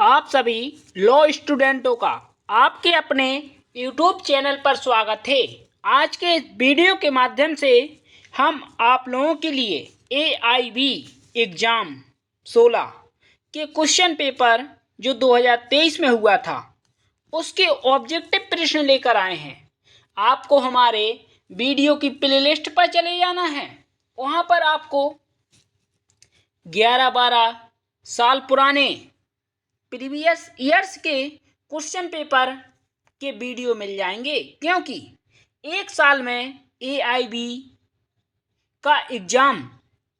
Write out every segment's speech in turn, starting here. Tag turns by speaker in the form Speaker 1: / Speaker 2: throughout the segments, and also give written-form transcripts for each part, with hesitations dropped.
Speaker 1: आप सभी लॉ स्टूडेंटों का आपके अपने यूट्यूब चैनल पर स्वागत है। आज के इस वीडियो के माध्यम से हम आप लोगों के लिए AIB एग्ज़ाम 16 के क्वेश्चन पेपर जो 2023 में हुआ था उसके ऑब्जेक्टिव प्रश्न लेकर आए हैं। आपको हमारे वीडियो की प्लेलिस्ट पर चले जाना है। वहाँ पर आपको 11-12 साल पुराने प्रीवियस ईयर्स के क्वेश्चन पेपर के वीडियो मिल जाएंगे, क्योंकि एक साल में AIB का एग्ज़ाम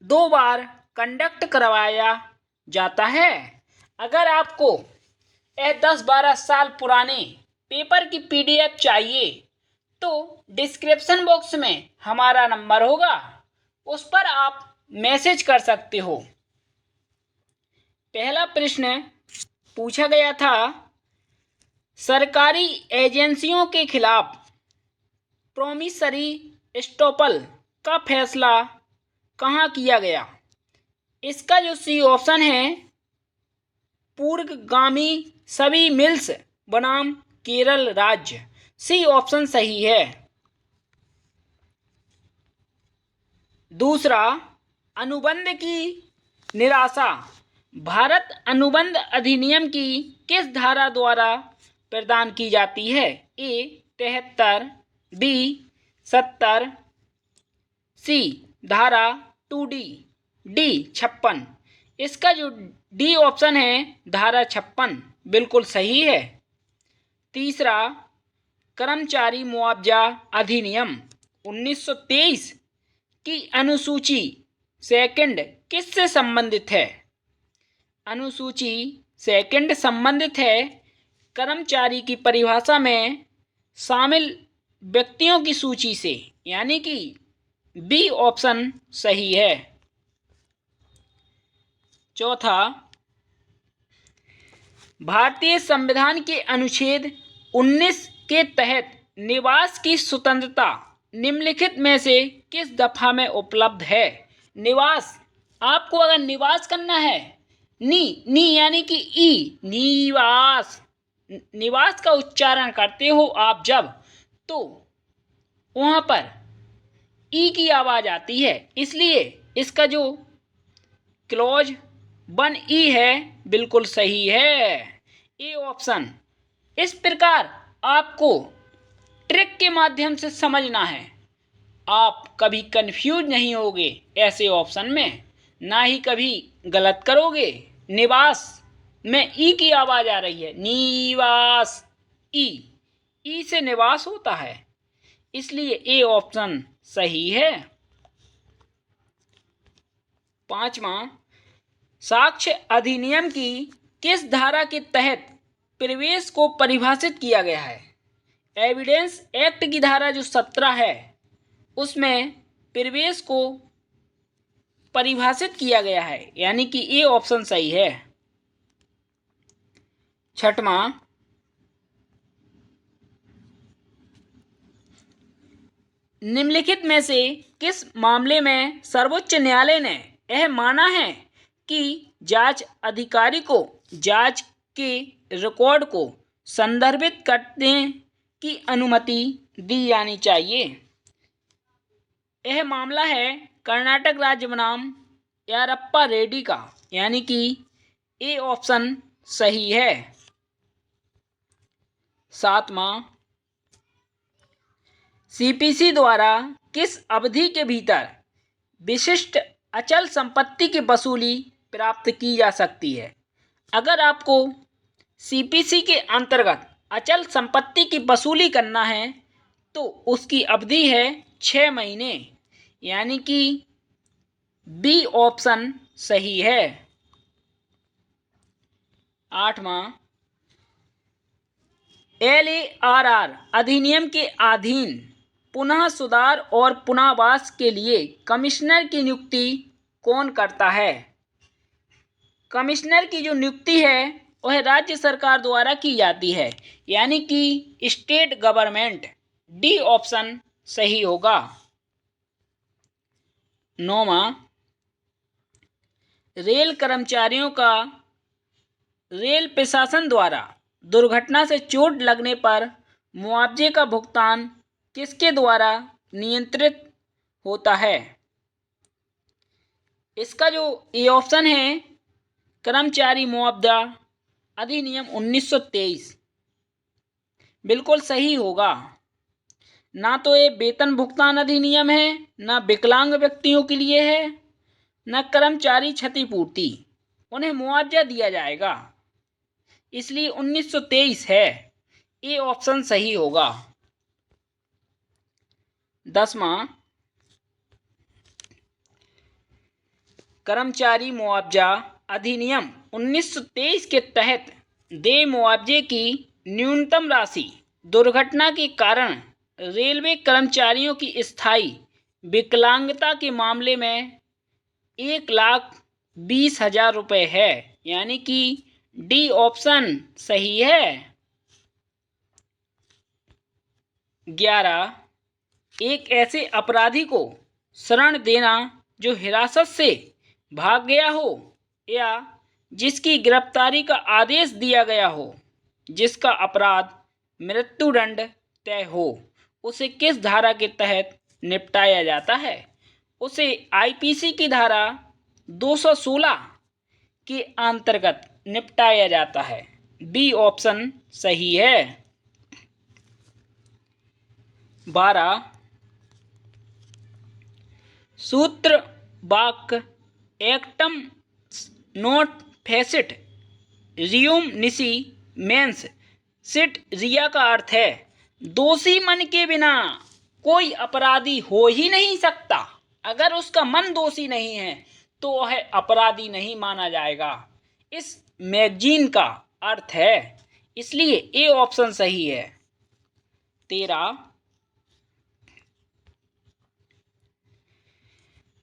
Speaker 1: 2 बार कंडक्ट करवाया जाता है। अगर आपको 10-12 साल पुराने पेपर की PDF चाहिए तो डिस्क्रिप्शन बॉक्स में हमारा नंबर होगा, उस पर आप मैसेज कर सकते हो। पहला प्रश्न पूछा गया था, सरकारी एजेंसियों के खिलाफ प्रोमिसरी एस्टॉपल का फैसला कहाँ किया गया? इसका जो सी ऑप्शन है पूर्वगामी सभी मिल्स बनाम केरल राज्य, सी ऑप्शन सही है। दूसरा, अनुबंध की निराशा भारत अनुबंध अधिनियम की किस धारा द्वारा प्रदान की जाती है? A 73, B 70, C धारा 2D, D 56। इसका जो D ऑप्शन है धारा 56 बिल्कुल सही है। तीसरा, कर्मचारी मुआवजा अधिनियम 1923 की अनुसूची सेकंड किससे संबंधित है? अनुसूची सेकंड संबंधित है कर्मचारी की परिभाषा में शामिल व्यक्तियों की सूची से, यानी कि B ऑप्शन सही है। चौथा, भारतीय संविधान के अनुच्छेद 19 के तहत निवास की स्वतंत्रता निम्नलिखित में से किस दफा में उपलब्ध है? निवास, आपको अगर निवास करना है, नी यानी कि ई, निवास, निवास का उच्चारण करते हो आप जब, तो वहाँ पर ई की आवाज़ आती है, इसलिए इसका जो क्लॉज 1E है बिल्कुल सही है, ए ऑप्शन। इस प्रकार आपको ट्रिक के माध्यम से समझना है, आप कभी कंफ्यूज नहीं होगे ऐसे ऑप्शन में, ना ही कभी गलत करोगे। निवास में ई की आवाज़ आ रही है, निवास, ई से निवास होता है, इसलिए ए ऑप्शन सही है। पांचवा, साक्ष्य अधिनियम की किस धारा के तहत प्रवेश को परिभाषित किया गया है? एविडेंस एक्ट की धारा जो 17 है उसमें प्रवेश को परिभाषित किया गया है, यानी कि ए ऑप्शन सही है। छठवां, निम्नलिखित में से किस मामले में सर्वोच्च न्यायालय ने यह माना है कि जांच अधिकारी को जांच के रिकॉर्ड को संदर्भित करने की अनुमति दी जानी चाहिए? यह मामला है कर्नाटक राज्य बनाम यारप्पा रेड्डी का, यानी कि ए ऑप्शन सही है। सातवां, CPC द्वारा किस अवधि के भीतर विशिष्ट अचल संपत्ति की वसूली प्राप्त की जा सकती है? अगर आपको CPC के अंतर्गत अचल संपत्ति की वसूली करना है तो उसकी अवधि है 6 महीने, यानी कि B ऑप्शन सही है। आठवां, LARR अधिनियम के अधीन पुनः सुधार और पुनर्वास के लिए कमिश्नर की नियुक्ति कौन करता है? कमिश्नर की जो नियुक्ति है वह राज्य सरकार द्वारा की जाती है, यानी कि स्टेट गवर्नमेंट, डी ऑप्शन सही होगा। नौवां, रेल कर्मचारियों का रेल प्रशासन द्वारा दुर्घटना से चोट लगने पर मुआवजे का भुगतान किसके द्वारा नियंत्रित होता है? इसका जो ए ऑप्शन है, कर्मचारी मुआवजा अधिनियम 1923 बिल्कुल सही होगा। ना तो ये वेतन भुगतान अधिनियम है, ना विकलांग व्यक्तियों के लिए है, ना कर्मचारी क्षतिपूर्ति, उन्हें मुआवजा दिया जाएगा, इसलिए 1923 है। ये ऑप्शन सही होगा। 10वां, कर्मचारी मुआवजा अधिनियम 1923 के तहत देय मुआवजे की न्यूनतम राशि दुर्घटना के कारण रेलवे कर्मचारियों की स्थायी विकलांगता के मामले में 1,20,000 रुपये है, यानी कि डी ऑप्शन सही है। 11, एक ऐसे अपराधी को शरण देना जो हिरासत से भाग गया हो या जिसकी गिरफ्तारी का आदेश दिया गया हो, जिसका अपराध मृत्युदंड तय हो, उसे किस धारा के तहत निपटाया जाता है? उसे आईपीसी की धारा 216 के अंतर्गत निपटाया जाता है। बी ऑप्शन सही है। 12, सूत्र वाक्य एक्टम नोट फेसिट रियूम निसी मेंस सिट रिया का अर्थ है दोषी मन के बिना कोई अपराधी हो ही नहीं सकता। अगर उसका मन दोषी नहीं है तो वह अपराधी नहीं माना जाएगा, इस मैगजीन का अर्थ है, इसलिए ए ऑप्शन सही है। 13,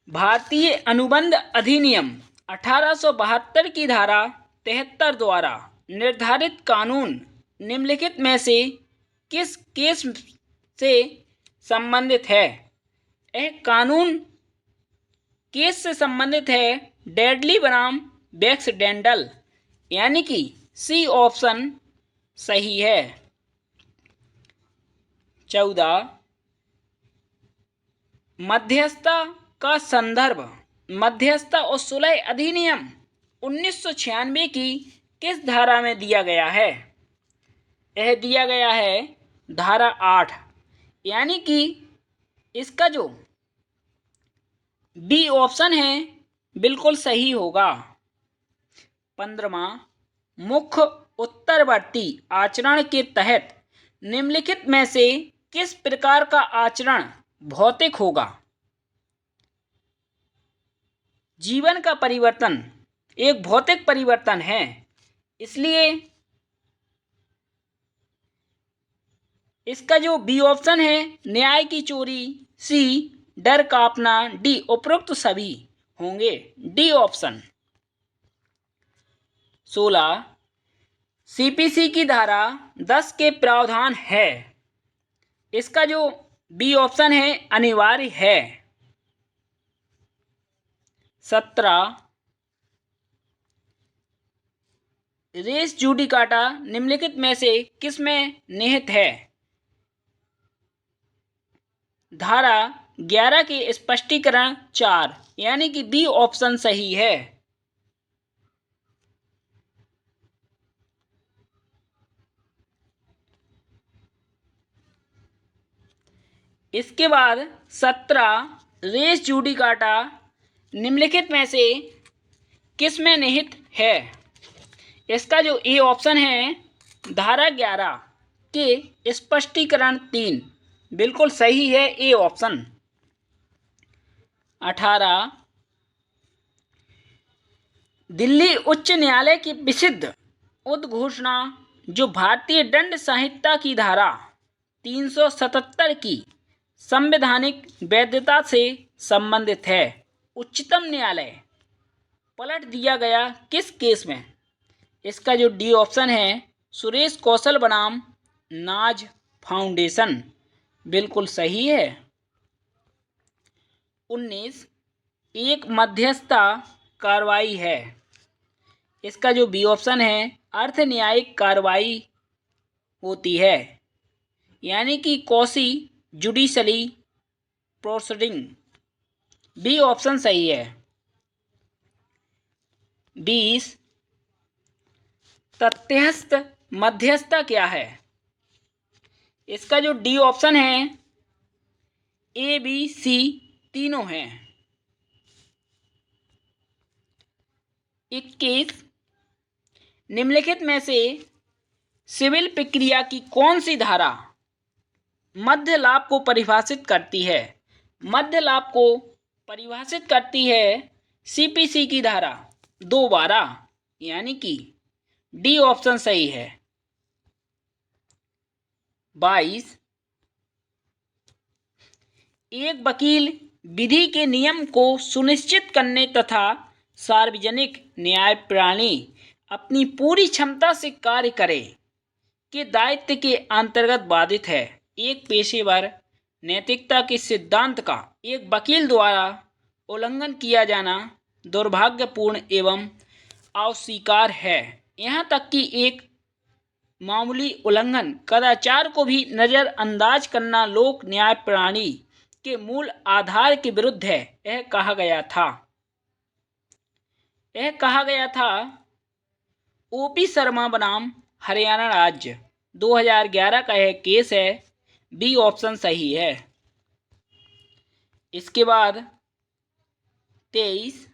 Speaker 1: भारतीय अनुबंध अधिनियम 1872 की धारा 73 द्वारा निर्धारित कानून निम्नलिखित में से किस केस से संबंधित है? यह कानून केस से संबंधित है डेडली बनाम बैक्सडेंडल, यानी कि सी ऑप्शन सही है। 14, मध्यस्थता का संदर्भ मध्यस्थता और सुलह अधिनियम 1996 की किस धारा में दिया गया है? यह दिया गया है धारा 8, यानी कि इसका जो बी ऑप्शन है बिल्कुल सही होगा। 15वां, मुख्य उत्तरवर्ती आचरण के तहत निम्नलिखित में से किस प्रकार का आचरण भौतिक होगा? जीवन का परिवर्तन एक भौतिक परिवर्तन है, इसलिए इसका जो बी ऑप्शन है न्याय की चोरी, सी डर कांपना, डी उपरोक्त सभी होंगे, डी ऑप्शन। 16, सीपीसी की धारा 10 के प्रावधान है, इसका जो बी ऑप्शन है अनिवार्य है। 17, रेस जूडिकाटा निम्नलिखित में से किस में निहित है? धारा 11 के स्पष्टीकरण 4, यानी कि बी ऑप्शन सही है। इसके बाद 17, रेस जूडिकाटा निम्नलिखित में से किस में निहित है? इसका जो ए ऑप्शन है धारा 11 के स्पष्टीकरण 3 बिल्कुल सही है, ए ऑप्शन। 18, दिल्ली उच्च न्यायालय की विशिष्ट उद्घोषणा जो भारतीय दंड संहिता की धारा 377 की संवैधानिक वैधता से संबंधित है, उच्चतम न्यायालय पलट दिया गया किस केस में? इसका जो डी ऑप्शन है सुरेश कौशल बनाम नाज फाउंडेशन बिल्कुल सही है। 19, एक मध्यस्थता कार्रवाई है, इसका जो बी ऑप्शन है अर्थ न्यायिक कार्रवाई होती है, यानी कि कौसी जुडिशली प्रोसीडिंग। बी ऑप्शन सही है। 20 तथ्यस्थ मध्यस्थता क्या है? इसका जो डी ऑप्शन है, ए बी सी तीनों हैं। 21 निम्नलिखित में से सिविल प्रक्रिया की कौन सी धारा मध्य लाभ को परिभाषित करती है? मध्य लाभ को परिभाषित करती है सीपीसी की धारा 212, यानी कि डी ऑप्शन सही है। 22 एक वकील विधि के नियम को सुनिश्चित करने तथा सार्वजनिक न्याय प्रणाली अपनी पूरी क्षमता से कार्य करे के दायित्व के अंतर्गत बाधित है। एक पेशेवर नैतिकता के सिद्धांत का एक वकील द्वारा उल्लंघन किया जाना दुर्भाग्यपूर्ण एवं अस्वीकार है। यहाँ तक कि एक मामूली उल्लंघन कदाचार को भी नज़रअंदाज करना लोक न्याय प्रणाली के मूल आधार के विरुद्ध है। यह कहा गया था ओपी शर्मा बनाम हरियाणा राज्य 2011 का यह केस है। बी ऑप्शन सही है। इसके बाद 23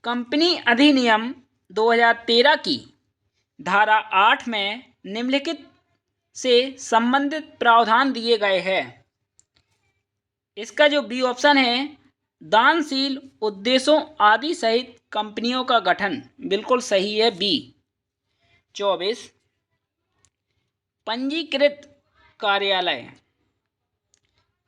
Speaker 1: कंपनी अधिनियम 2013 की धारा 8 में निम्नलिखित से संबंधित प्रावधान दिए गए हैं। इसका जो बी ऑप्शन है, दानशील उद्देश्यों आदि सहित कंपनियों का गठन, बिल्कुल सही है बी। 24 पंजीकृत कार्यालय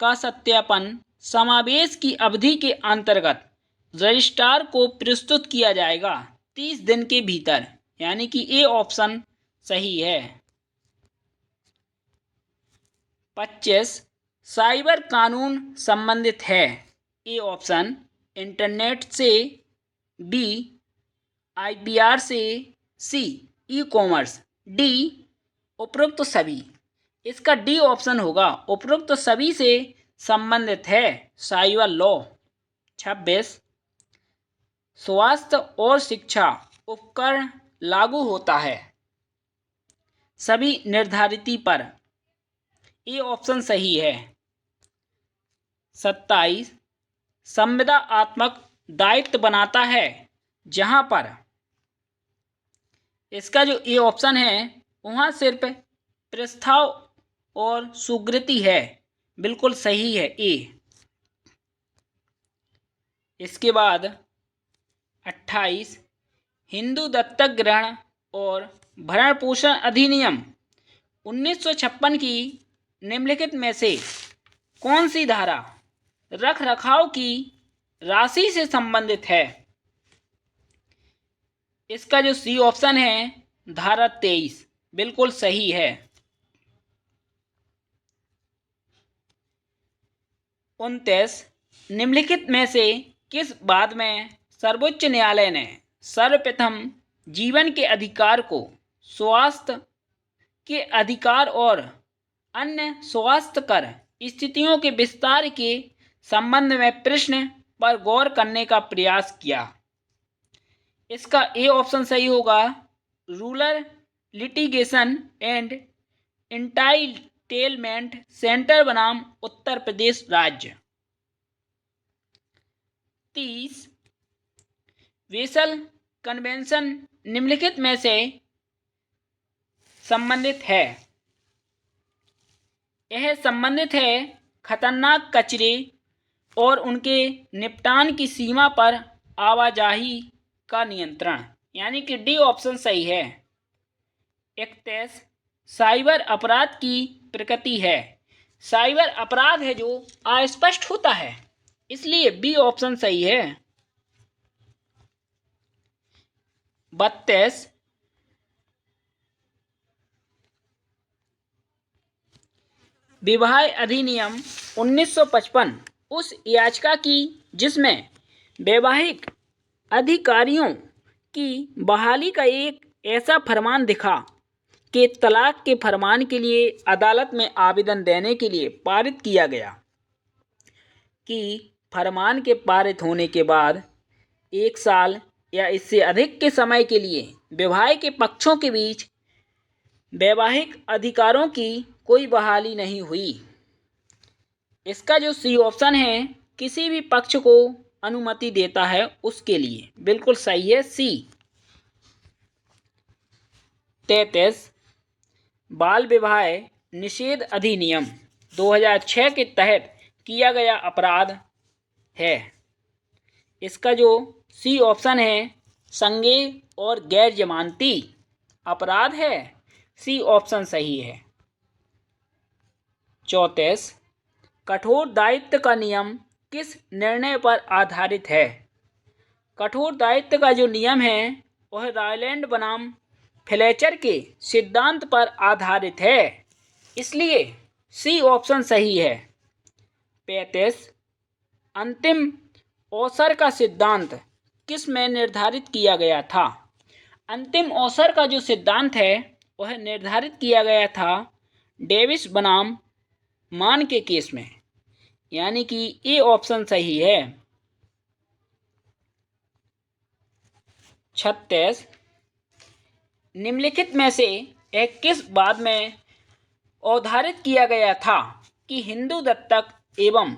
Speaker 1: का सत्यापन समावेश की अवधि के अंतर्गत रजिस्ट्रार को प्रस्तुत किया जाएगा 30 दिन के भीतर, यानी कि ए ऑप्शन सही है। 25 साइबर कानून संबंधित है। ए ऑप्शन इंटरनेट से, बी आईपीआर से, सी ई कॉमर्स, डी उपरोक्त सभी। इसका डी ऑप्शन होगा, उपरोक्त सभी से संबंधित है साइबर लॉ। 26 स्वास्थ्य और शिक्षा उपकरण लागू होता है सभी निर्धारिती पर। ए ऑप्शन सही है। 27 संविदात्मक दायित्व बनाता है जहां पर। इसका जो ए ऑप्शन है, वहां सिर्फ प्रस्ताव और स्वीकृति है, बिल्कुल सही है ए। इसके बाद 28 हिंदू दत्तक ग्रहण और भरण पोषण अधिनियम 1956 की निम्नलिखित में से कौन सी धारा रख रखाव की राशि से संबंधित है? इसका जो सी ऑप्शन है, धारा 23, बिल्कुल सही है। 29 निम्नलिखित में से किस बात में सर्वोच्च न्यायालय ने सर्वप्रथम जीवन के अधिकार को स्वास्थ्य के अधिकार और अन्य स्वास्थ्यकर स्थितियों के विस्तार के संबंध में प्रश्न पर गौर करने का प्रयास किया? इसका ए ऑप्शन सही होगा, rural litigation and entitlement centre बनाम उत्तर प्रदेश राज्य। 30 वेसल कन्वेंशन निम्नलिखित में से संबंधित है। यह संबंधित है खतरनाक कचरे और उनके निपटान की सीमा पर आवाजाही का नियंत्रण, यानी कि डी ऑप्शन सही है। 31 साइबर अपराध की प्रकृति है। साइबर अपराध है जो अस्पष्ट होता है, इसलिए बी ऑप्शन सही है। 32 विवाह अधिनियम 1955 उस याचिका की जिसमें वैवाहिक अधिकारियों कि बहाली का एक ऐसा फरमान दिखा कि तलाक के फरमान के लिए अदालत में आवेदन देने के लिए पारित किया गया कि फरमान के पारित होने के बाद 1 साल या इससे अधिक के समय के लिए विवाह के पक्षों के बीच वैवाहिक अधिकारों की कोई बहाली नहीं हुई। इसका जो सी ऑप्शन है किसी भी पक्ष को अनुमति देता है उसके लिए, बिल्कुल सही है सी। 33 बाल विवाह निषेध अधिनियम 2006 के तहत किया गया अपराध है। इसका जो सी ऑप्शन है संज्ञेय और गैर जमानती अपराध है, सी ऑप्शन सही है। 34 कठोर दायित्व का नियम किस निर्णय पर आधारित है? कठोर दायित्व का जो नियम है वह रायलैंड बनाम फ्लेचर के सिद्धांत पर आधारित है, इसलिए सी ऑप्शन सही है। 35 अंतिम अवसर का सिद्धांत किस में निर्धारित किया गया था? अंतिम अवसर का जो सिद्धांत है वह निर्धारित किया गया था डेविस बनाम मान के केस में, यानी कि ए ऑप्शन सही है। 36 निम्नलिखित में से एक किस बात में अवधारित किया गया था कि हिंदू दत्तक एवं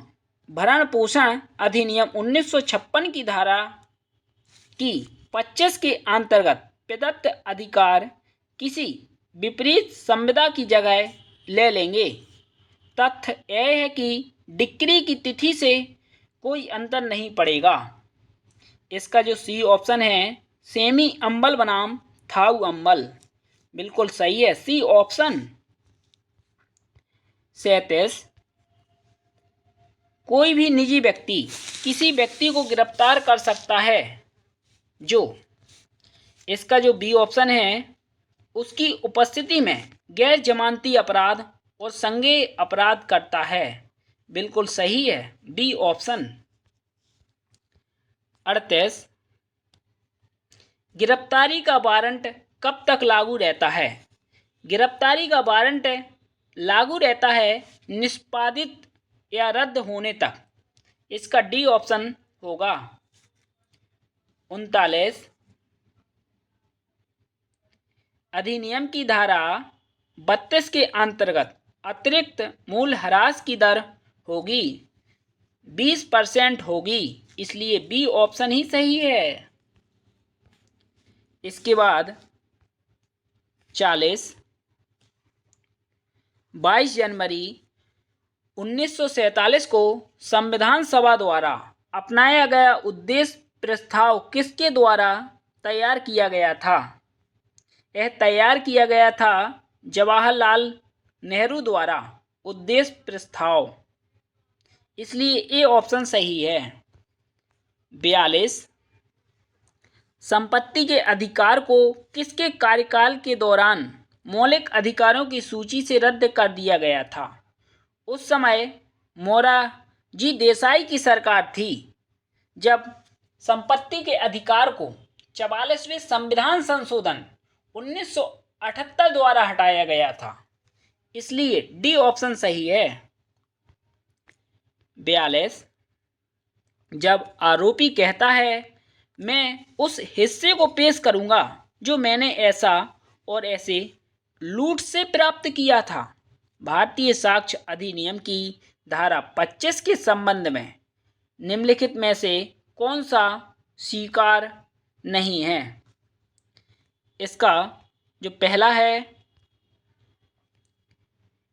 Speaker 1: भरण पोषण अधिनियम 1956 की धारा की 25 के अंतर्गत प्रदत्त अधिकार किसी विपरीत संविदा की जगह ले लेंगे? तथ्य यह है कि डिक्री की तिथि से कोई अंतर नहीं पड़ेगा। इसका जो सी ऑप्शन है सेमी अम्बल बनाम थाऊ अम्बल, बिल्कुल सही है सी ऑप्शन। 37 कोई भी निजी व्यक्ति किसी व्यक्ति को गिरफ्तार कर सकता है जो, इसका जो बी ऑप्शन है उसकी उपस्थिति में गैर जमानती अपराध और संज्ञेय अपराध करता है, बिल्कुल सही है बी ऑप्शन। 38 गिरफ्तारी का वारंट कब तक लागू रहता है? गिरफ्तारी का वारंट लागू रहता है निष्पादित या रद्द होने तक, इसका डी ऑप्शन होगा। 39 अधिनियम की धारा 32 के अंतर्गत अतिरिक्त मूल ह्रास की दर होगी 20% होगी, इसलिए बी ऑप्शन ही सही है। इसके बाद 40 22 जनवरी 1947 को संविधान सभा द्वारा अपनाया गया उद्देश्य प्रस्ताव किसके द्वारा तैयार किया गया था? यह तैयार किया गया था जवाहरलाल नेहरू द्वारा उद्देश्य प्रस्ताव, इसलिए ए ऑप्शन सही है। 42 संपत्ति के अधिकार को किसके कार्यकाल के दौरान मौलिक अधिकारों की सूची से रद्द कर दिया गया था? उस समय मोरारजी देसाई की सरकार थी जब संपत्ति के अधिकार को 44वें संविधान संशोधन 1978 द्वारा हटाया गया था, इसलिए डी ऑप्शन सही है। 42 जब आरोपी कहता है मैं उस हिस्से को पेश करूंगा जो मैंने ऐसा और ऐसे लूट से प्राप्त किया था, भारतीय साक्ष्य अधिनियम की धारा 25 के संबंध में निम्नलिखित में से कौन सा स्वीकार नहीं है? इसका जो पहला है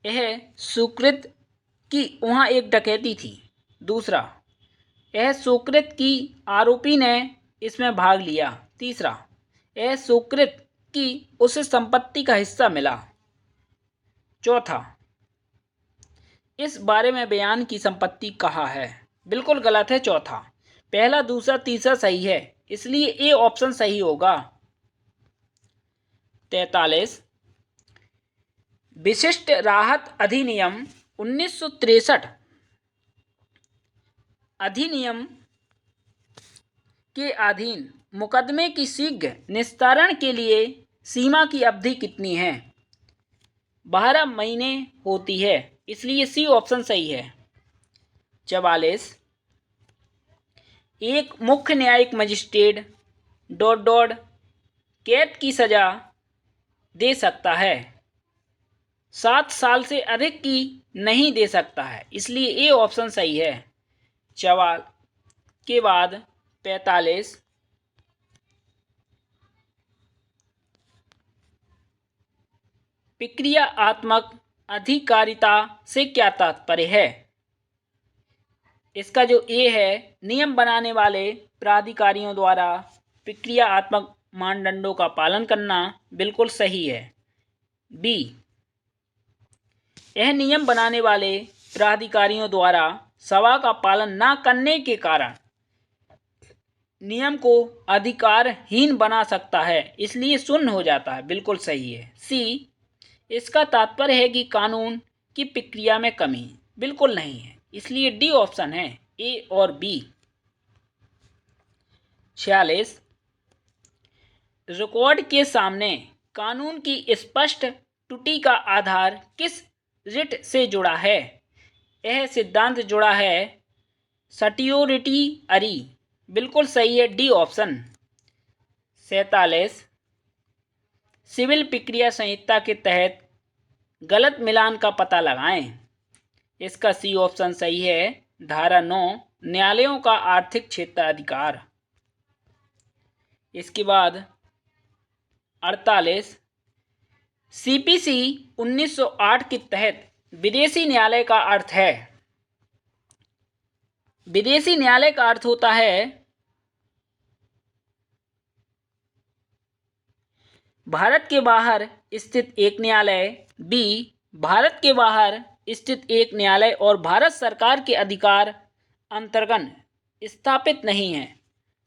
Speaker 1: यह सुकृत की वहाँ एक डकैती थी। दूसरा, यह सुकृत की आरोपी ने इसमें भाग लिया। तीसरा, यह सुकृत की उसे संपत्ति का हिस्सा मिला। चौथा, इस बारे में बयान की संपत्ति कहाँ है? बिल्कुल गलत है चौथा। पहला, दूसरा, तीसरा सही है, इसलिए ए ऑप्शन सही होगा। 43 विशिष्ट राहत अधिनियम 1963 अधिनियम के अधीन मुकदमे की शीघ्र निस्तारण के लिए सीमा की अवधि कितनी है? 12 महीने होती है, इसलिए सी ऑप्शन सही है। 44, एक मुख्य न्यायिक मजिस्ट्रेट ... कैद की सजा दे सकता है, 7 साल से अधिक की नहीं दे सकता है, इसलिए ए ऑप्शन सही है। 44 के बाद 45, प्रक्रियात्मक अधिकारिता से क्या तात्पर्य है? इसका जो ए है, नियम बनाने वाले प्राधिकारियों द्वारा प्रक्रियात्मक मानदंडों का पालन करना, बिल्कुल सही है। बी, यह नियम बनाने वाले प्राधिकारियों द्वारा सभा का पालन न करने के कारण नियम को अधिकारहीन बना सकता है, इसलिए शून्य हो जाता है, बिल्कुल सही है। सी, इसका तात्पर्य है कि कानून की प्रक्रिया में कमी, बिल्कुल नहीं है, इसलिए डी ऑप्शन है, ए और बी। 46, रिकॉर्ड के सामने कानून की स्पष्ट त्रुटि का आधार किस रिट से जुड़ा है? यह सिद्धांत जुड़ा है सर्टियोरिटी, बिल्कुल सही है, डी ऑप्शन। 47, सिविल प्रक्रिया संहिता के तहत गलत मिलान का पता लगाएं, इसका सी ऑप्शन सही है, धारा 9, न्यायालयों का आर्थिक क्षेत्राधिकार। इसके बाद 48, सीपीसी 1908 के तहत विदेशी न्यायालय का अर्थ है। विदेशी न्यायालय का अर्थ होता है भारत के बाहर स्थित एक न्यायालय, बी, भारत के बाहर स्थित एक न्यायालय और भारत सरकार के अधिकार अंतर्गत स्थापित नहीं है,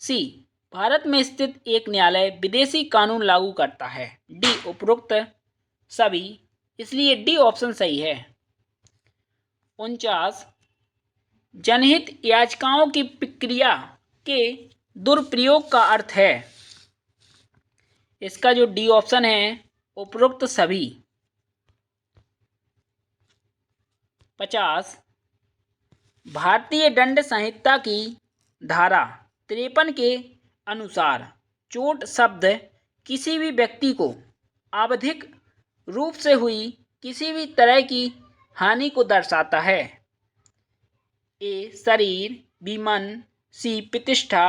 Speaker 1: सी, भारत में स्थित एक न्यायालय विदेशी कानून लागू करता है, डी, उपरोक्त सभी, इसलिए डी ऑप्शन सही है। 49, जनहित याचिकाओं की प्रक्रिया के दुरुपयोग का अर्थ है, इसका जो डी ऑप्शन है, उपरोक्त सभी। 50, भारतीय दंड संहिता की धारा 53 के अनुसार चोट शब्द किसी भी व्यक्ति को आवधिक रूप से हुई किसी भी तरह की हानि को दर्शाता है, ए, शरीर, बी, मन, सी, प्रतिष्ठा,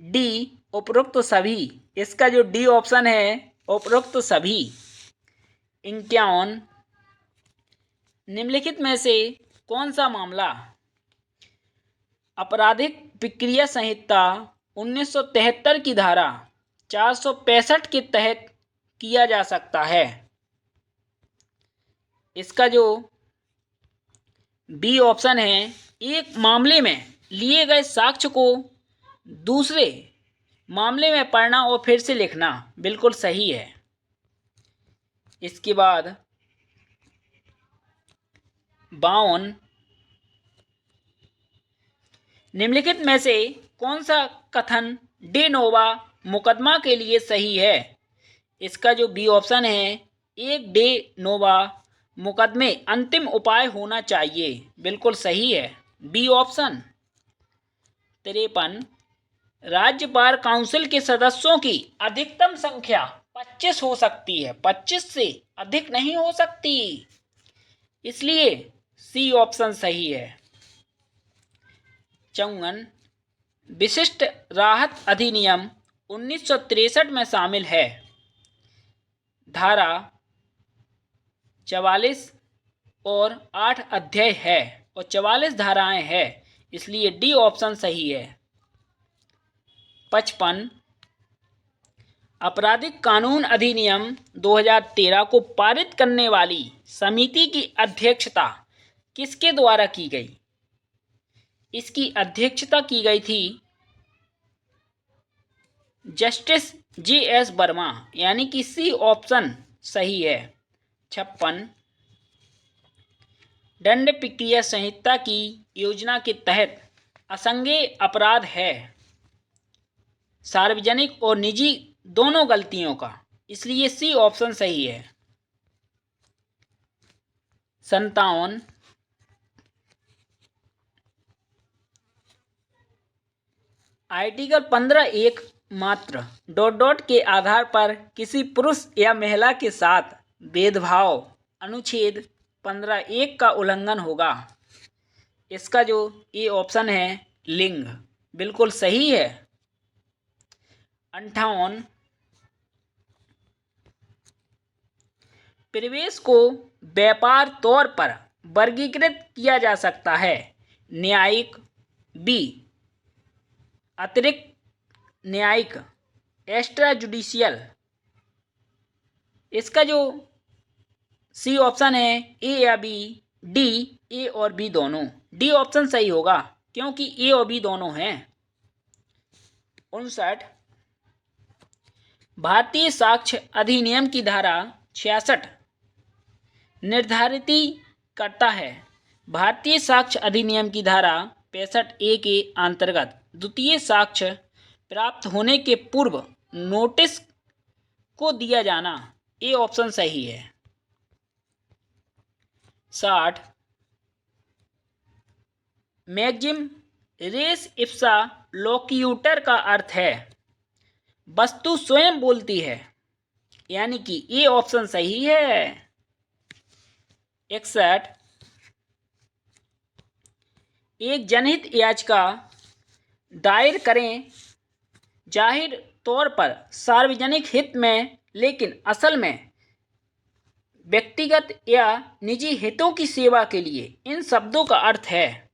Speaker 1: डी, उपरोक्त सभी, इसका जो डी ऑप्शन है, उपरोक्त सभी। 51, निम्नलिखित में से कौन सा मामला आपराधिक प्रक्रिया संहिता 1973 की धारा 465 के तहत किया जा सकता है? इसका जो बी ऑप्शन है, एक मामले में लिए गए साक्ष्य को दूसरे मामले में पढ़ना और फिर से लिखना, बिल्कुल सही है। इसके बाद 52, निम्नलिखित में से कौन सा कथन डे नोवा मुकदमा के लिए सही है? इसका जो बी ऑप्शन है, एक डे नोवा मुकदमे अंतिम उपाय होना चाहिए, बिल्कुल सही है, बी ऑप्शन। 53, राज्य बार काउंसिल के सदस्यों की अधिकतम संख्या 25 हो सकती है, 25 से अधिक नहीं हो सकती, इसलिए सी ऑप्शन सही है। 54, विशिष्ट राहत अधिनियम 1963 में शामिल है, धारा 44 और 8 अध्याय है और 44 धाराएं हैं, इसलिए डी ऑप्शन सही है। 55, आपराधिक कानून अधिनियम 2013 को पारित करने वाली समिति की अध्यक्षता किसके द्वारा की गई? इसकी अध्यक्षता की गई थी जस्टिस जे.एस. वर्मा, यानी कि सी ऑप्शन सही है। 56, दंड प्रक्रिया संहिता की योजना के तहत असंज्ञेय अपराध है, सार्वजनिक और निजी दोनों गलतियों का, इसलिए सी ऑप्शन सही है। 57 आर्टिकल 15 एक मात्र डॉट के आधार पर किसी पुरुष या महिला के साथ भेदभाव अनुच्छेद 15 एक का उल्लंघन होगा। इसका जो ए ऑप्शन है लिंग, बिल्कुल सही है। 58 परिवेश को व्यापार तौर पर वर्गीकृत किया जा सकता है। न्यायिक, बी अतिरिक्त न्यायिक, एक्स्ट्रा जुडिशियल। इसका जो सी ऑप्शन है ए या बी, डी, ए और बी दोनों। डी ऑप्शन सही होगा क्योंकि ए और बी दोनों हैं। 59 भारतीय साक्ष्य अधिनियम की धारा 66 निर्धारित करता है। भारतीय साक्ष्य अधिनियम की धारा 65A के अंतर्गत द्वितीय साक्ष्य प्राप्त होने के पूर्व नोटिस को दिया जाना। ए ऑप्शन सही है। 60 मैक्सिम रेस इप्सा लोक्यूटर का अर्थ है वस्तु स्वयं बोलती है, यानी कि ए ऑप्शन सही है। 61 एक जनहित याचिका दायर करें जाहिर तौर पर सार्वजनिक हित में, लेकिन असल में व्यक्तिगत या निजी हितों की सेवा के लिए। इन शब्दों का अर्थ है।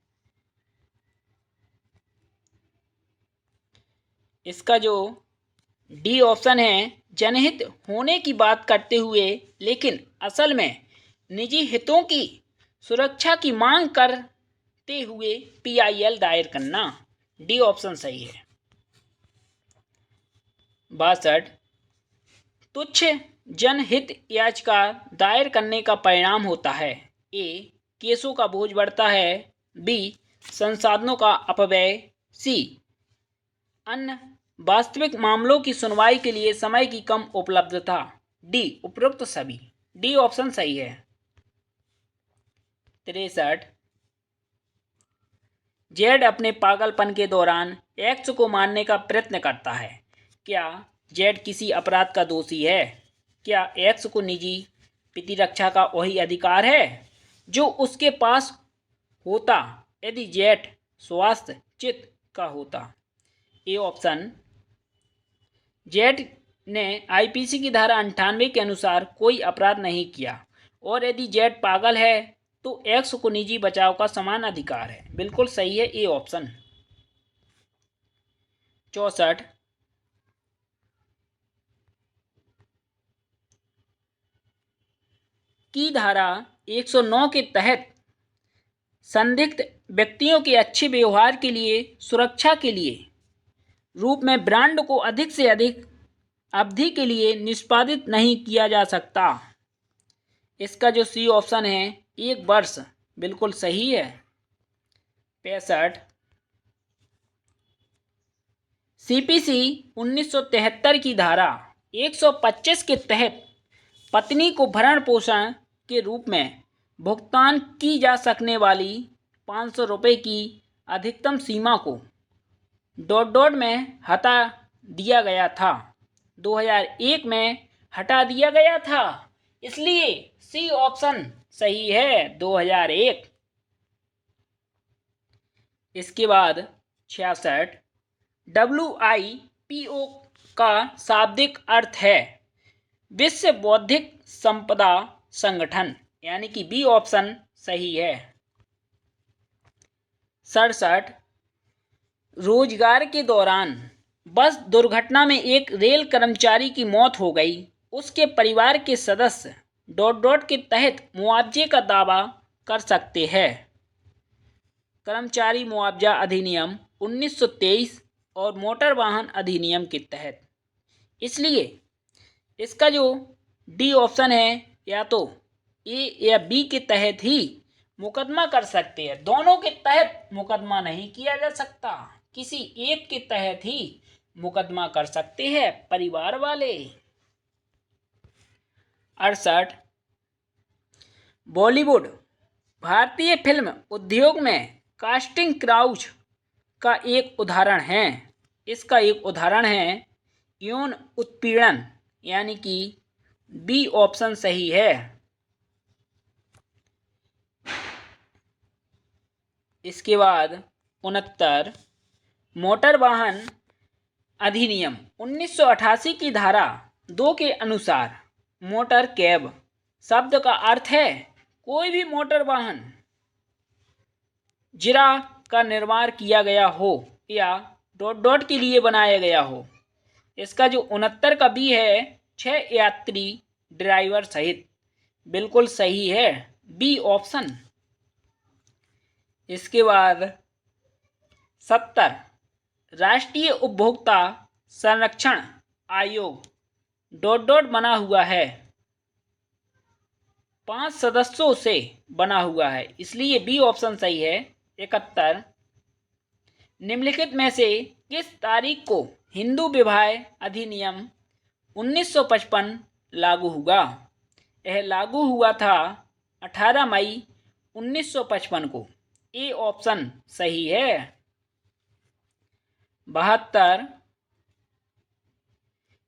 Speaker 1: इसका जो डी ऑप्शन है जनहित होने की बात करते हुए लेकिन असल में निजी हितों की सुरक्षा की मांग करते हुए PIL दायर करना। डी ऑप्शन सही है। 62 तुच्छ जनहित याचिका दायर करने का परिणाम होता है। ए केसों का बोझ बढ़ता है, बी संसाधनों का अपव्यय, सी अन्य वास्तविक मामलों की सुनवाई के लिए समय की कम उपलब्धता, डी उपरोक्त सभी। डी ऑप्शन सही है। 63 जेड अपने पागलपन के दौरान एक्स को मारने का प्रयत्न करता है। क्या जेड किसी अपराध का दोषी है? क्या एक्स को निजी प्रतिरक्षा का वही अधिकार है जो उसके पास होता यदि जेड स्वास्थ्य चित्त का होता? ए ऑप्शन जेड ने IPC की धारा 98 के अनुसार कोई अपराध नहीं किया और यदि जेड पागल है तो एक्स को निजी बचाव का समान अधिकार है। बिल्कुल सही है ए ऑप्शन। 64 की धारा 109 के तहत संदिग्ध व्यक्तियों के अच्छे व्यवहार के लिए सुरक्षा के लिए रूप में ब्रांड को अधिक से अधिक अवधि के लिए निष्पादित नहीं किया जा सकता। इसका जो सी ऑप्शन है 1 वर्ष, बिल्कुल सही है। 65 CPC 1973 की धारा 125 के तहत पत्नी को भरण पोषण के रूप में भुगतान की जा सकने वाली 500 रुपये की अधिकतम सीमा को डॉट में हटा दिया गया था। 2001 में हटा दिया गया था, इसलिए सी ऑप्शन सही है 2001। इसके बाद 66 WIPO का शाब्दिक अर्थ है विश्व बौद्धिक संपदा संगठन, यानी कि बी ऑप्शन सही है। 67 रोजगार के दौरान बस दुर्घटना में एक रेल कर्मचारी की मौत हो गई, उसके परिवार के सदस्य डॉट के तहत मुआवजे का दावा कर सकते हैं। कर्मचारी मुआवजा अधिनियम 1923 और मोटर वाहन अधिनियम के तहत। इसलिए इसका जो डी ऑप्शन है या तो ए या बी के तहत ही मुकदमा कर सकते हैं। दोनों के तहत मुकदमा नहीं किया जा सकता, किसी एक के तहत ही मुकदमा कर सकते हैं परिवार वाले। 68 बॉलीवुड भारतीय फिल्म उद्योग में कास्टिंग क्राउच का एक उदाहरण है। इसका एक उदाहरण है यौन उत्पीड़न, यानी कि बी ऑप्शन सही है। इसके बाद 69 मोटर वाहन अधिनियम 1988 की धारा 2 के अनुसार मोटर कैब शब्द का अर्थ है कोई भी मोटर वाहन जिरा का निर्माण किया गया हो या डॉट डॉट के लिए बनाया गया हो। इसका जो 69 का बी है 6 यात्री ड्राइवर सहित, बिल्कुल सही है बी ऑप्शन। इसके बाद 70 राष्ट्रीय उपभोक्ता संरक्षण आयोग डॉट डॉट बना हुआ है, 5 सदस्यों से बना हुआ है, इसलिए बी ऑप्शन सही है। 71 निम्नलिखित में से किस तारीख को हिंदू विवाह अधिनियम 1955 लागू हुआ? यह लागू हुआ था 18 मई 1955 को, ए ऑप्शन सही है। 72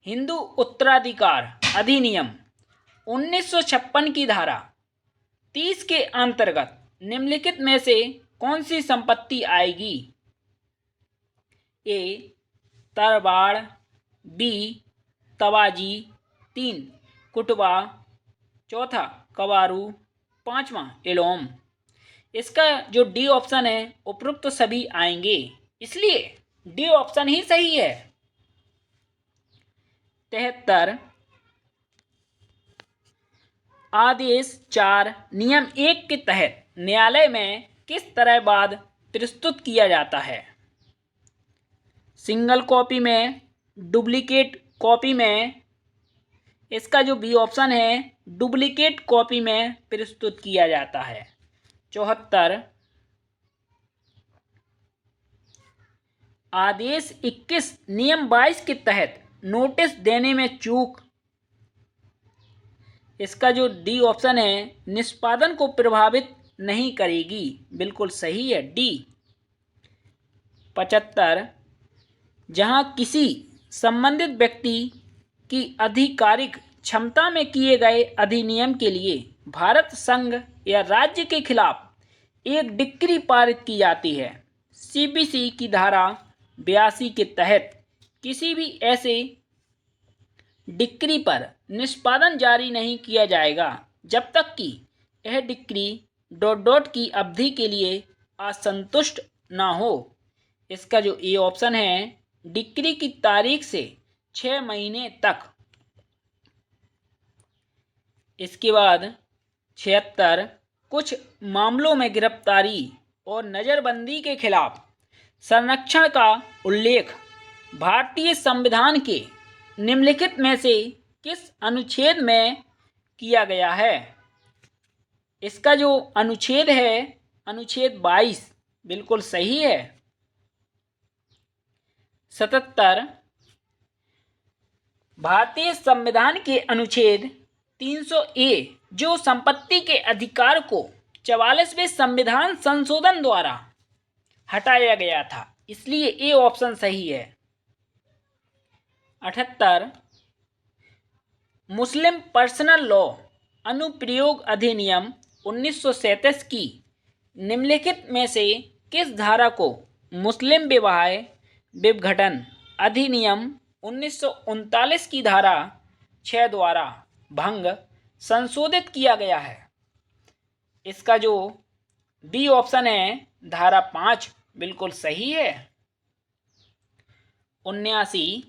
Speaker 1: हिंदू उत्तराधिकार अधिनियम 1956 की धारा 30 के अंतर्गत निम्नलिखित में से कौन सी संपत्ति आएगी? ए तरवाड़, बी तवाजी, 3 कुटवा, चौथा कवारू, 5वां एलोम। इसका जो डी ऑप्शन है उपरोक्त सभी आएंगे, इसलिए डी ऑप्शन ही सही है। 73 आदेश 4 नियम 1 के तहत न्यायालय में किस तरह वाद प्रस्तुत किया जाता है? सिंगल कॉपी में, डुप्लीकेट कॉपी में। इसका जो बी ऑप्शन है डुप्लीकेट कॉपी में प्रस्तुत किया जाता है। 74 आदेश 21 नियम 22 के तहत नोटिस देने में चूक। इसका जो डी ऑप्शन है निष्पादन को प्रभावित नहीं करेगी, बिल्कुल सही है डी। 75 जहां किसी संबंधित व्यक्ति की आधिकारिक क्षमता में किए गए अधिनियम के लिए भारत संघ या राज्य के खिलाफ एक डिक्री पारित की जाती है, सीपीसी की धारा 82 के तहत किसी भी ऐसे डिक्री पर निष्पादन जारी नहीं किया जाएगा जब तक कि यह डिक्री डॉट डॉट की अवधि के लिए असंतुष्ट ना हो। इसका जो ए ऑप्शन है डिक्री की तारीख से 6 महीने तक। इसके बाद 76 कुछ मामलों में गिरफ्तारी और नज़रबंदी के खिलाफ संरक्षण का उल्लेख भारतीय संविधान के निम्नलिखित में से किस अनुच्छेद में किया गया है? इसका जो अनुच्छेद है अनुच्छेद 22, बिल्कुल सही है। 77 भारतीय संविधान के अनुच्छेद 300 ए जो संपत्ति के अधिकार को 44वें संविधान संशोधन द्वारा हटाया गया था, इसलिए ए ऑप्शन सही है। 78 मुस्लिम पर्सनल लॉ अनुप्रयोग अधिनियम 1937 की निम्नलिखित में से किस धारा को मुस्लिम विवाह विघटन अधिनियम 1939 की धारा 6 द्वारा भंग संशोधित किया गया है? इसका जो बी ऑप्शन है धारा 5, बिल्कुल सही है। 79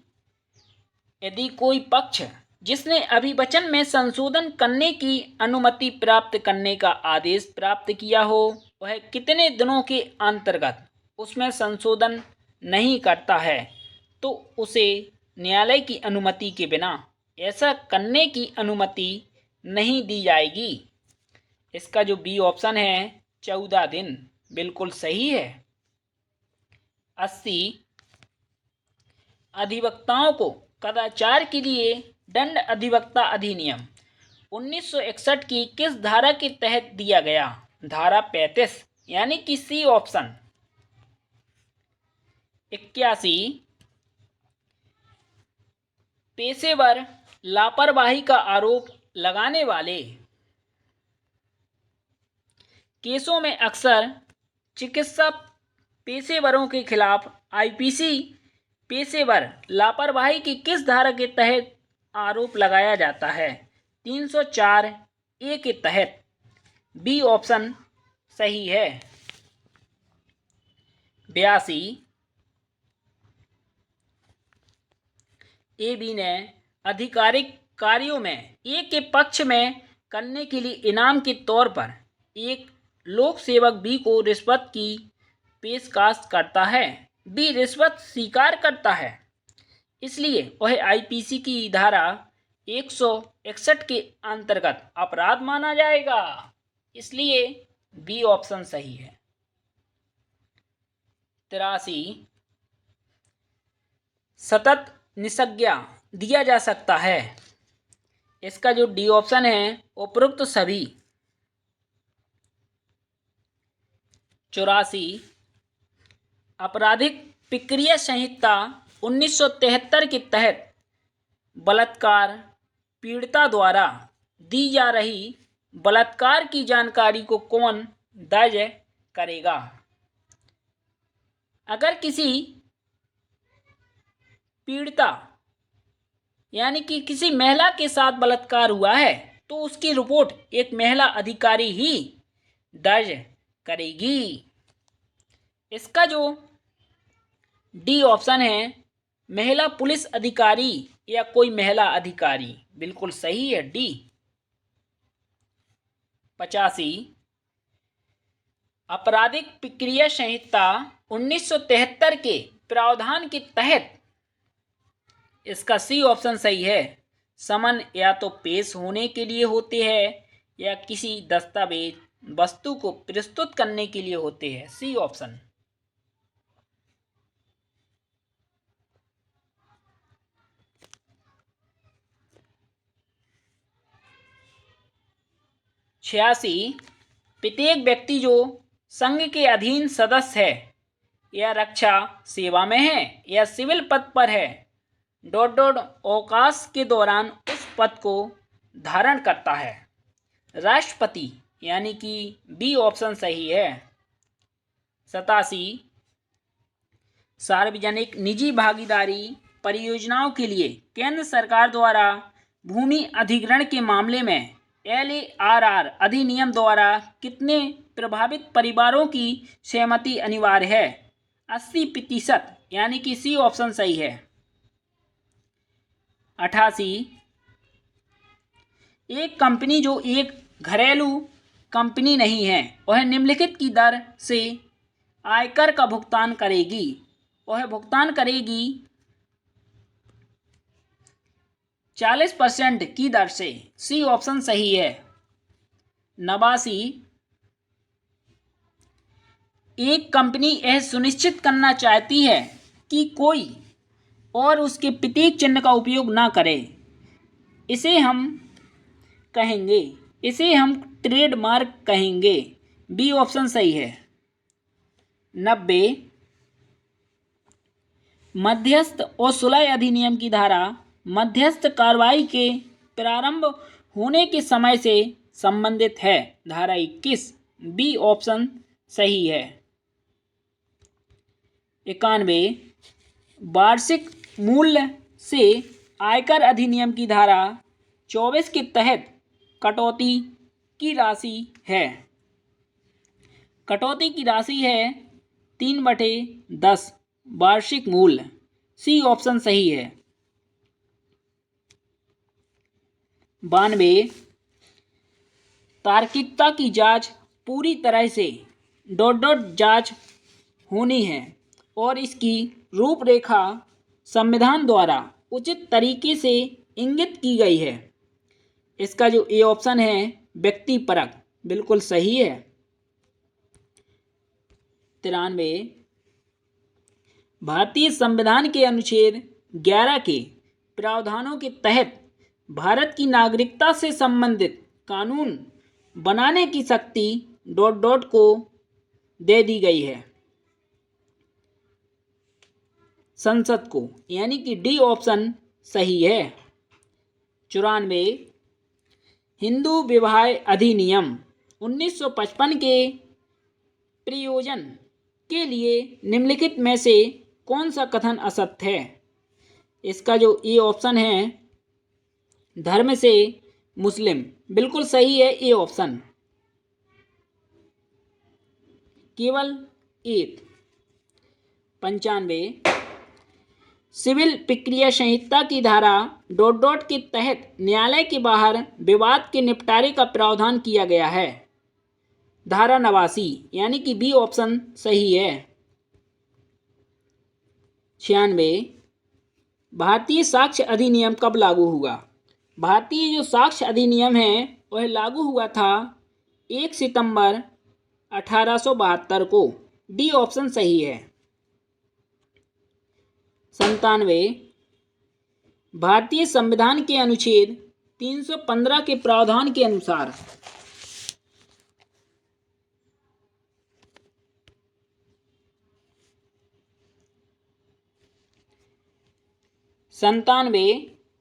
Speaker 1: यदि कोई पक्ष जिसने अभिवचन में संशोधन करने की अनुमति प्राप्त करने का आदेश प्राप्त किया हो वह कितने दिनों के अंतर्गत उसमें संशोधन नहीं करता है तो उसे न्यायालय की अनुमति के बिना ऐसा करने की अनुमति नहीं दी जाएगी। इसका जो बी ऑप्शन है 14 दिन, बिल्कुल सही है। 80 अधिवक्ताओं को कदाचार के लिए दंड अधिवक्ता अधिनियम 1961 की किस धारा के तहत दिया गया? धारा 35 यानी कि सी ऑप्शन। 81 पेशेवर लापरवाही का आरोप लगाने वाले केसों में अक्सर चिकित्सा पेशेवरों के खिलाफ आईपीसी पेशेवर लापरवाही की किस धारा के तहत आरोप लगाया जाता है? 304 ए के तहत। बी ऑप्शन सही है। 82 ए बी ने आधिकारिक कार्यों में ए के पक्ष में करने के लिए इनाम के तौर पर एक लोक सेवक बी को रिश्वत की पेशकश करता है। बी रिश्वत स्वीकार करता है, इसलिए वह आईपीसी की धारा 161 के अंतर्गत अपराध माना जाएगा, इसलिए बी ऑप्शन सही है। 83 सतत निषेधाज्ञा दिया जा सकता है, इसका जो डी ऑप्शन है उपरोक्त सभी। 84 आपराधिक प्रक्रिया संहिता 1973 के तहत बलात्कार पीड़िता द्वारा दी जा रही बलात्कार की जानकारी को कौन दर्ज करेगा? अगर किसी पीड़िता यानी कि किसी महिला के साथ बलात्कार हुआ है तो उसकी रिपोर्ट एक महिला अधिकारी ही दर्ज करेगी। इसका जो डी ऑप्शन है महिला पुलिस अधिकारी या कोई महिला अधिकारी, बिल्कुल सही है डी। 85 आपराधिक प्रक्रिया संहिता 1973 के प्रावधान के तहत, इसका सी ऑप्शन सही है। समन या तो पेश होने के लिए होते हैं या किसी दस्तावेज वस्तु को प्रस्तुत करने के लिए होते हैं, सी ऑप्शन। 86 प्रत्येक व्यक्ति जो संघ के अधीन सदस्य है या रक्षा सेवा में है या सिविल पद पर है अवकाश के दौरान उस पद को धारण करता है। राष्ट्रपति यानी कि बी ऑप्शन सही है। 87 सार्वजनिक निजी भागीदारी परियोजनाओं के लिए केंद्र सरकार द्वारा भूमि अधिग्रहण के मामले में LARR अधिनियम द्वारा कितने प्रभावित परिवारों की सहमति अनिवार्य है? 80% यानी कि सी ऑप्शन सही है। 88 एक कंपनी जो एक घरेलू कंपनी नहीं है वह निम्नलिखित की दर से आयकर का भुगतान करेगी। वह भुगतान करेगी 40% की दर से, सी ऑप्शन सही है। 89 एक कंपनी यह सुनिश्चित करना चाहती है कि कोई और उसके प्रतीक चिन्ह का उपयोग ना करे, इसे हम ट्रेडमार्क कहेंगे, बी ऑप्शन सही है। 90 मध्यस्थ और सुलह अधिनियम की धारा मध्यस्थ कार्रवाई के प्रारंभ होने के समय से संबंधित है, धारा 21, बी ऑप्शन सही है। 91 वार्षिक मूल्य से आयकर अधिनियम की धारा 24 के तहत कटौती की राशि है। कटौती की राशि है 3/10 वार्षिक मूल्य, सी ऑप्शन सही है। 92 तार्किकता की जांच पूरी तरह से जांच होनी है और इसकी रूपरेखा संविधान द्वारा उचित तरीके से इंगित की गई है। इसका जो ए ऑप्शन है व्यक्तिपरक, बिल्कुल सही है। 93 भारतीय संविधान के अनुच्छेद 11 के प्रावधानों के तहत भारत की नागरिकता से संबंधित कानून बनाने की शक्ति ... को दे दी गई है संसद को, यानी कि डी ऑप्शन सही है। 94 हिंदू विवाह अधिनियम 1955 के प्रयोजन के लिए निम्नलिखित में से कौन सा कथन असत्य है? इसका जो ए ऑप्शन है, धर्म से मुस्लिम, बिल्कुल सही है ए ऑप्शन, केवल एक। 95 सिविल प्रक्रिया संहिता की धारा ... के तहत न्यायालय के बाहर विवाद के निपटारे का प्रावधान किया गया है। धारा 89, यानी कि बी ऑप्शन सही है। 96 भारतीय साक्ष्य अधिनियम कब लागू हुआ? भारतीय जो साक्ष्य अधिनियम है वह लागू हुआ था 1 सितंबर 1872 को। डी ऑप्शन सही है। 97 भारतीय संविधान के अनुच्छेद 315 के प्रावधान के अनुसार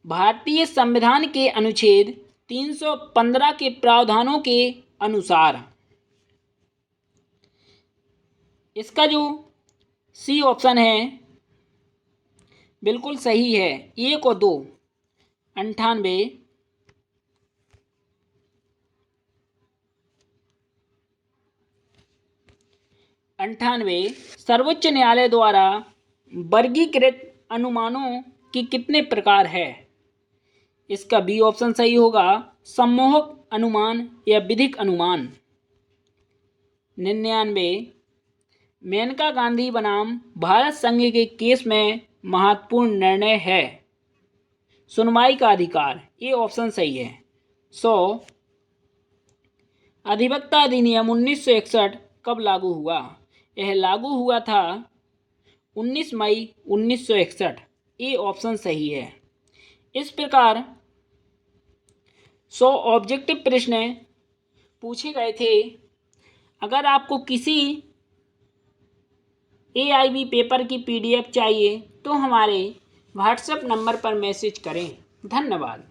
Speaker 1: भारतीय संविधान के अनुच्छेद 315 के प्रावधानों के अनुसार इसका जो सी ऑप्शन है बिल्कुल सही है, 1 और 2। 98 सर्वोच्च न्यायालय द्वारा वर्गीकृत अनुमानों की कितने प्रकार है? इसका बी ऑप्शन सही होगा, सम्मोहक अनुमान या विधिक अनुमान। 99 मेनका गांधी बनाम भारत संघ के केस में महत्वपूर्ण निर्णय है। सुनवाई का अधिकार, ये ऑप्शन सही है। 100 अधिवक्ता अधिनियम 1961 कब लागू हुआ? यह लागू हुआ था 19 मई 1961, ये ऑप्शन सही है। इस प्रकार 100 ऑब्जेक्टिव प्रश्न पूछे गए थे। अगर आपको किसी AIB पेपर की PDF चाहिए तो हमारे व्हाट्सएप नंबर पर मैसेज करें। धन्यवाद।